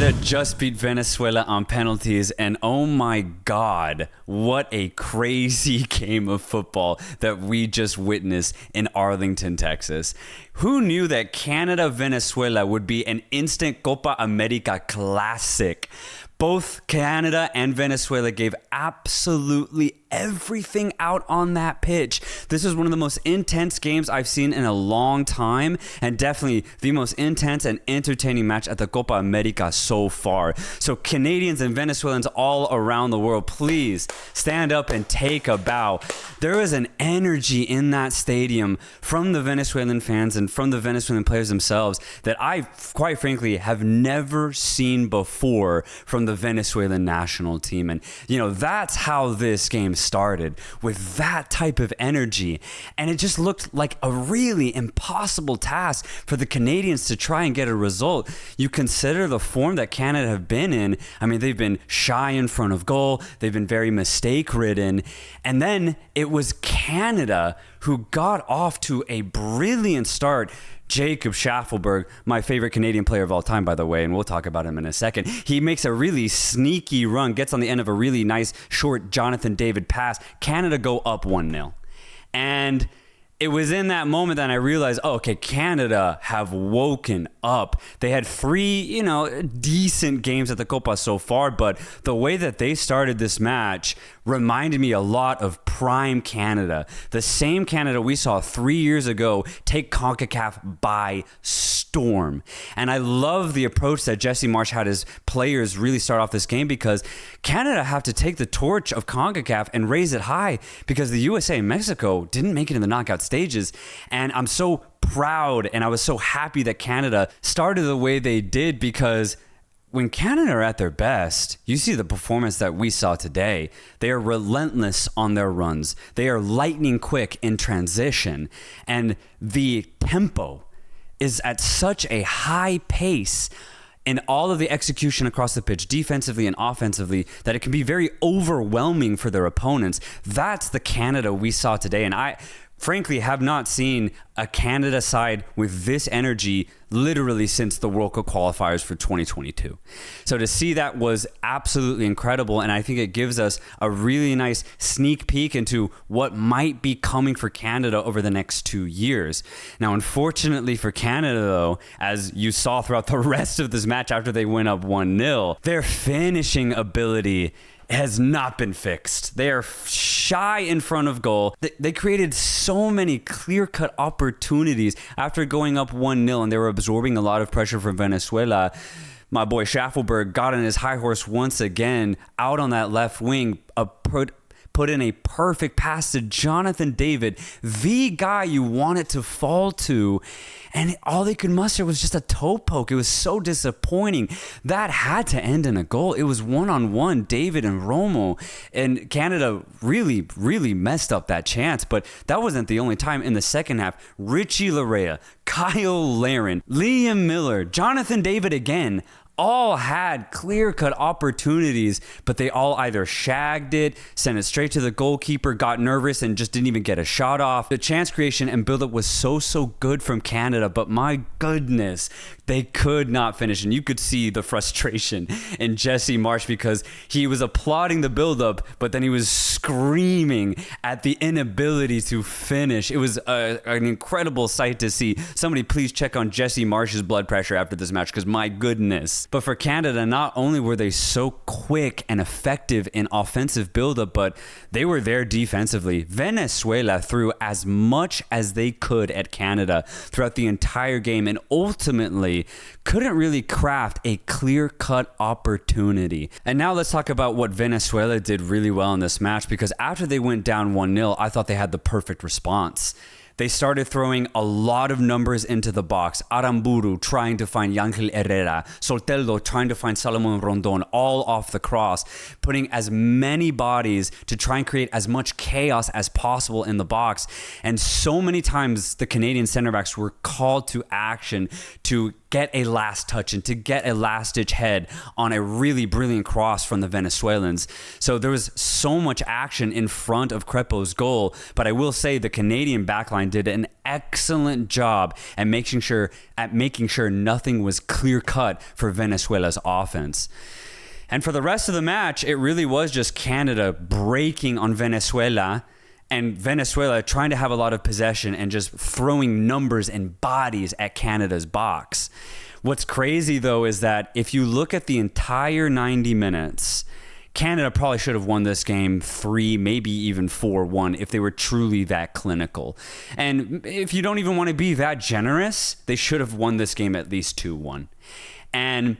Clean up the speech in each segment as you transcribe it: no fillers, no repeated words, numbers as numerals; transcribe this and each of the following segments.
Canada just beat Venezuela on penalties, and oh my God, what a crazy game of football that we just witnessed in Arlington, Texas. Who knew that Canada-Venezuela would be an instant Copa America classic? Both Canada and Venezuela gave absolutely everything out on that pitch. This is one of the most intense games I've seen in a long time, and definitely the most intense and entertaining match at the Copa America so far. So Canadians and Venezuelans all around the world, please stand up and take a bow. There was an energy in that stadium from the Venezuelan fans and from the Venezuelan players themselves that I, quite frankly, have never seen before from the Venezuelan national team. And, you know, that's how this game started, with that type of energy. And it just looked like a really impossible task for the Canadians to try and get a result. You consider the form that Canada have been in. I mean, they've been shy in front of goal. They've been very mistake-ridden. And then it was Canada who got off to a brilliant start. Jacob Schaffelberg, my favorite Canadian player of all time, by the way, and we'll talk about him in a second. He makes a really sneaky run, gets on the end of a really nice short Jonathan David pass. Canada go up 1-0. And it was in that moment that I realized, oh, okay, Canada have woken up. They had 3, decent games at the Copa so far, but the way that they started this match reminded me a lot of prime Canada. The same Canada we saw 3 years ago take CONCACAF by storm. And I love the approach that Jesse Marsch had his players really start off this game, because Canada have to take the torch of CONCACAF and raise it high, because the USA and Mexico didn't make it in the knockout stages. And I'm so proud and I was so happy that Canada started the way they did, because when Canada are at their best, you see the performance that we saw today. They are relentless on their runs. They are lightning quick in transition. And the tempo is at such a high pace in all of the execution across the pitch, defensively and offensively, that it can be very overwhelming for their opponents. That's the Canada we saw today. And I frankly have not seen a Canada side with this energy literally since the World Cup qualifiers for 2022. So to see that was absolutely incredible, and I think it gives us a really nice sneak peek into what might be coming for Canada over the next 2 years. Now, unfortunately for Canada, though, as you saw throughout the rest of this match after they went up 1-0, their finishing ability has not been fixed. They are shy in front of goal. They created so many clear-cut opportunities after going up 1-0, and they were absorbing a lot of pressure from Venezuela. My boy Schaffelberg got on his high horse once again, out on that left wing, put in a perfect pass to Jonathan David, the guy you want it to fall to, and all they could muster was just a toe poke. It was so disappointing. That had to end in a goal. It was one-on-one, David and Romo, and Canada really, really messed up that chance, but that wasn't the only time. In the second half, Richie Larea, Kyle Larin, Liam Miller, Jonathan David again, all had clear-cut opportunities, but they all either shagged it, sent it straight to the goalkeeper, got nervous, and just didn't even get a shot off. The chance creation and build-up was so good from Canada, but my goodness, they could not finish. And you could see the frustration in Jesse Marsch, because he was applauding the build-up, but then he was screaming at the inability to finish. It was an incredible sight to see. Somebody please check on Jesse Marsch's blood pressure after this match, because my goodness. But for Canada, not only were they so quick and effective in offensive buildup, but they were there defensively. Venezuela threw as much as they could at Canada throughout the entire game, and ultimately couldn't really craft a clear-cut opportunity. And now let's talk about what Venezuela did really well in this match, because after they went down 1-0, I thought they had the perfect response. They started throwing a lot of numbers into the box. Aramburu trying to find Yangel Herrera. Soltero trying to find Salomon Rondon, all off the cross. Putting as many bodies to try and create as much chaos as possible in the box. And so many times the Canadian center backs were called to action to get a last touch and to get a last-ditch head on a really brilliant cross from the Venezuelans. So there was so much action in front of Crepo's goal, but I will say the Canadian backline line did an excellent job at making sure nothing was clear cut for Venezuela's offense. And for the rest of the match, it really was just Canada breaking on Venezuela, and Venezuela trying to have a lot of possession and just throwing numbers and bodies at Canada's box. What's crazy, though, is that if you look at the entire 90 minutes, Canada probably should have won this game 3, maybe even 4-1 if they were truly that clinical. And if you don't even want to be that generous, they should have won this game at least 2-1. And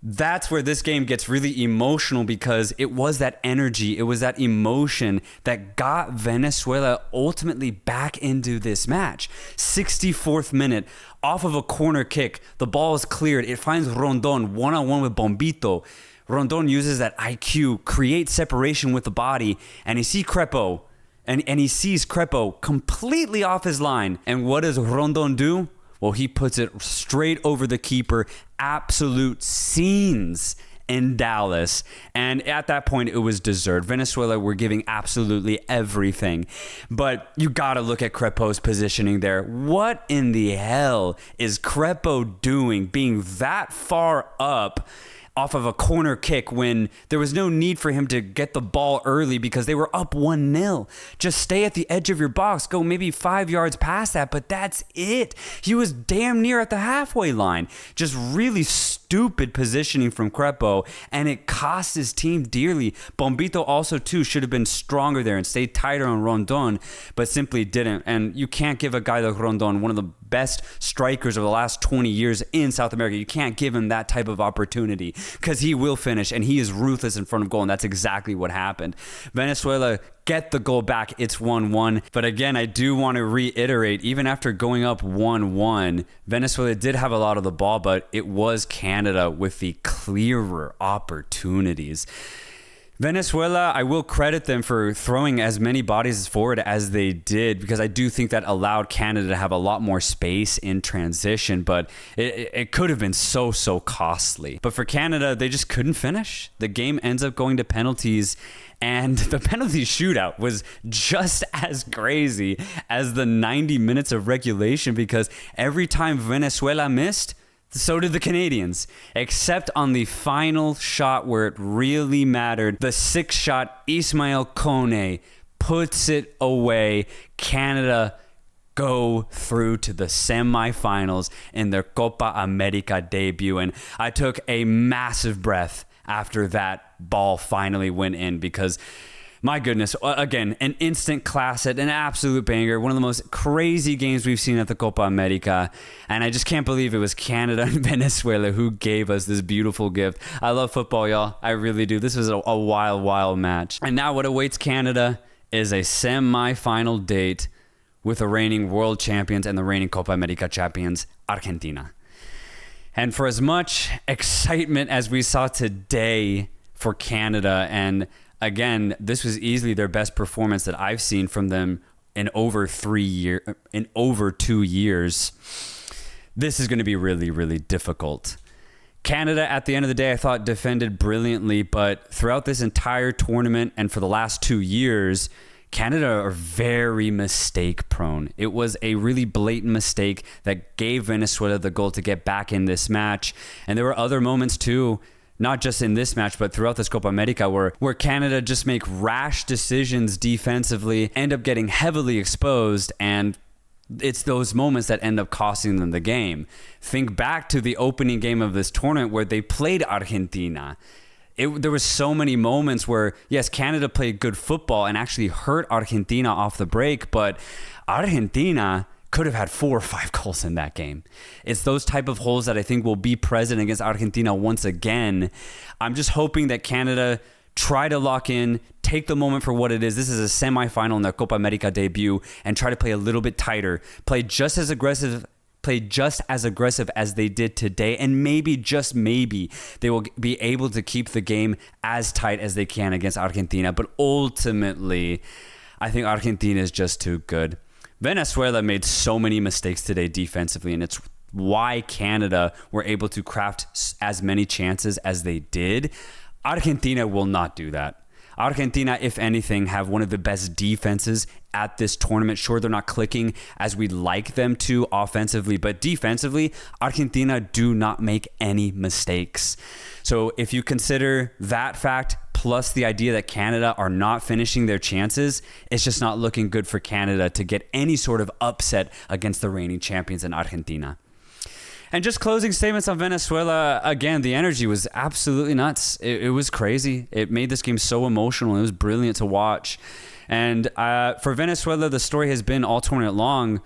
that's where this game gets really emotional, because it was that energy, it was that emotion that got Venezuela ultimately back into this match. 64th minute, off of a corner kick, the ball is cleared. It finds Rondon one-on-one with Bombito. Rondon uses that IQ, creates separation with the body, and he sees Crepo, and he sees Crepo completely off his line. And what does Rondon do? Well, he puts it straight over the keeper. Absolute scenes in Dallas. And at that point, it was deserved. Venezuela were giving absolutely everything. But you got to look at Crepo's positioning there. What in the hell is Crepo doing, being that far up off of a corner kick when there was no need for him to get the ball early because they were up 1-0. Just stay at the edge of your box, go maybe 5 yards past that, but that's it. He was damn near at the halfway line. Just really stupid positioning from Crepo, and it cost his team dearly. Bombito also, too, should have been stronger there and stayed tighter on Rondon, but simply didn't. And you can't give a guy like Rondon, one of the best strikers of the last 20 years in South America, you can't give him that type of opportunity, because he will finish, and he is ruthless in front of goal, and that's exactly what happened. Venezuela get the goal back. It's 1-1. But again, I do want to reiterate, even after going up 1-1, Venezuela did have a lot of the ball, but it was Canada with the clearer opportunities. Venezuela, I will credit them for throwing as many bodies forward as they did, because I do think that allowed Canada to have a lot more space in transition, but it could have been so costly. But for Canada, they just couldn't finish. The game ends up going to penalties, and the penalty shootout was just as crazy as the 90 minutes of regulation, because every time Venezuela missed, so did the Canadians, except on the final shot where it really mattered. The 6th shot, Ismael Kone puts it away. Canada go through to the semifinals in their Copa America debut. And I took a massive breath after that ball finally went in, because my goodness, again, an instant classic, an absolute banger, one of the most crazy games we've seen at the Copa America. And I just can't believe it was Canada and Venezuela who gave us this beautiful gift. I love football, y'all. I really do. This was a wild match. And now what awaits Canada is a semi-final date with the reigning world champions and the reigning Copa America champions, Argentina. And for as much excitement as we saw today for Canada, and again, this was easily their best performance that I've seen from them in over 2 years. This is going to be really difficult. Canada, at the end of the day, I thought defended brilliantly, but throughout this entire tournament and for the last 2 years, Canada are very mistake prone. It was a really blatant mistake that gave Venezuela the goal to get back in this match. And there were other moments too, not just in this match, but throughout this Copa America, where Canada just make rash decisions defensively, end up getting heavily exposed, and it's those moments that end up costing them the game. Think back to the opening game of this tournament where they played Argentina. There was so many moments where, yes, Canada played good football and actually hurt Argentina off the break, but Argentina could have had 4 or 5 goals in that game. It's those type of holes that I think will be present against Argentina once again. I'm just hoping that Canada try to lock in, take the moment for what it is. This is a semifinal in their Copa America debut, and try to play a little bit tighter, play just as aggressive as they did today, and maybe, just maybe, they will be able to keep the game as tight as they can against Argentina. But ultimately, I think Argentina is just too good. Venezuela made so many mistakes today defensively, and it's why Canada were able to craft as many chances as they did. Argentina will not do that. Argentina, if anything, have one of the best defenses at this tournament. Sure, they're not clicking as we'd like them to offensively, but defensively, Argentina do not make any mistakes. So if you consider that fact, plus the idea that Canada are not finishing their chances, it's just not looking good for Canada to get any sort of upset against the reigning champions in Argentina. And just closing statements on Venezuela. Again, the energy was absolutely nuts. It was crazy. It made this game so emotional. It was brilliant to watch. And for Venezuela, the story has been all tournament long,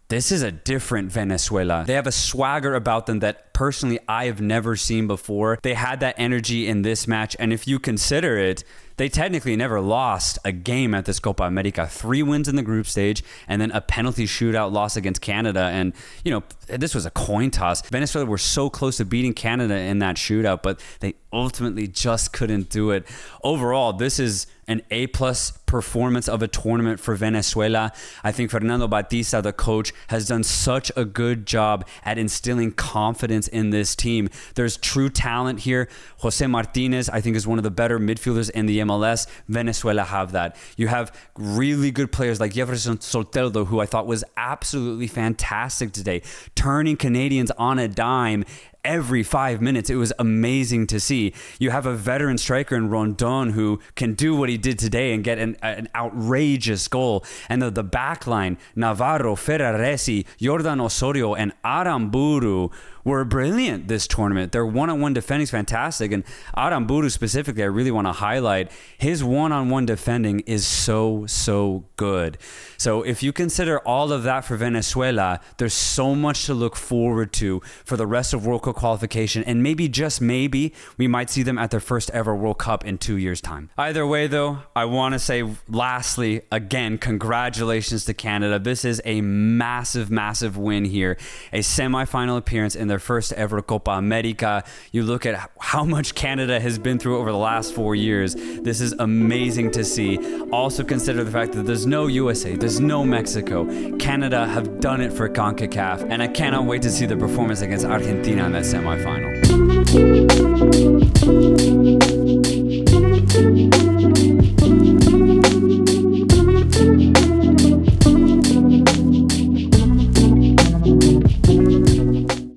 this is a different Venezuela. They have a swagger about them that personally I have never seen before. They had that energy in this match. And if you consider it, they technically never lost a game at this Copa America. 3 wins in the group stage and then a penalty shootout loss against Canada. And, you know, this was a coin toss. Venezuela were so close to beating Canada in that shootout, but they ultimately just couldn't do it. Overall, this is an A-plus performance of a tournament for Venezuela. I think Fernando Batista, the coach, has done such a good job at instilling confidence in this team. There's true talent here. Jose Martinez, I think, is one of the better midfielders in the MLS. Venezuela have that. You have really good players like Reynoso Soltero, who I thought was absolutely fantastic today, turning Canadians on a dime every 5 minutes. It was amazing to see. You have a veteran striker in Rondon who can do what he did today and get an outrageous goal. And the back line, Navarro, Ferraresi, Jordan Osorio, and Aramburu were brilliant this tournament. Their one-on-one defending is fantastic. And Aramburu specifically, I really want to highlight. His one-on-one defending is so good. So if you consider all of that for Venezuela, there's so much to look forward to for the rest of World Cup qualification. And maybe, just maybe, we might see them at their first ever World Cup in 2 years' time. Either way, though, I want to say, lastly, again, congratulations to Canada. This is a massive win here. A semifinal appearance in their first ever Copa America. You look at how much Canada has been through over the last 4 years. This is amazing to see. Also consider the fact that there's no USA, there's no Mexico. Canada have done it for CONCACAF, and I cannot wait to see the performance against Argentina in that semifinal.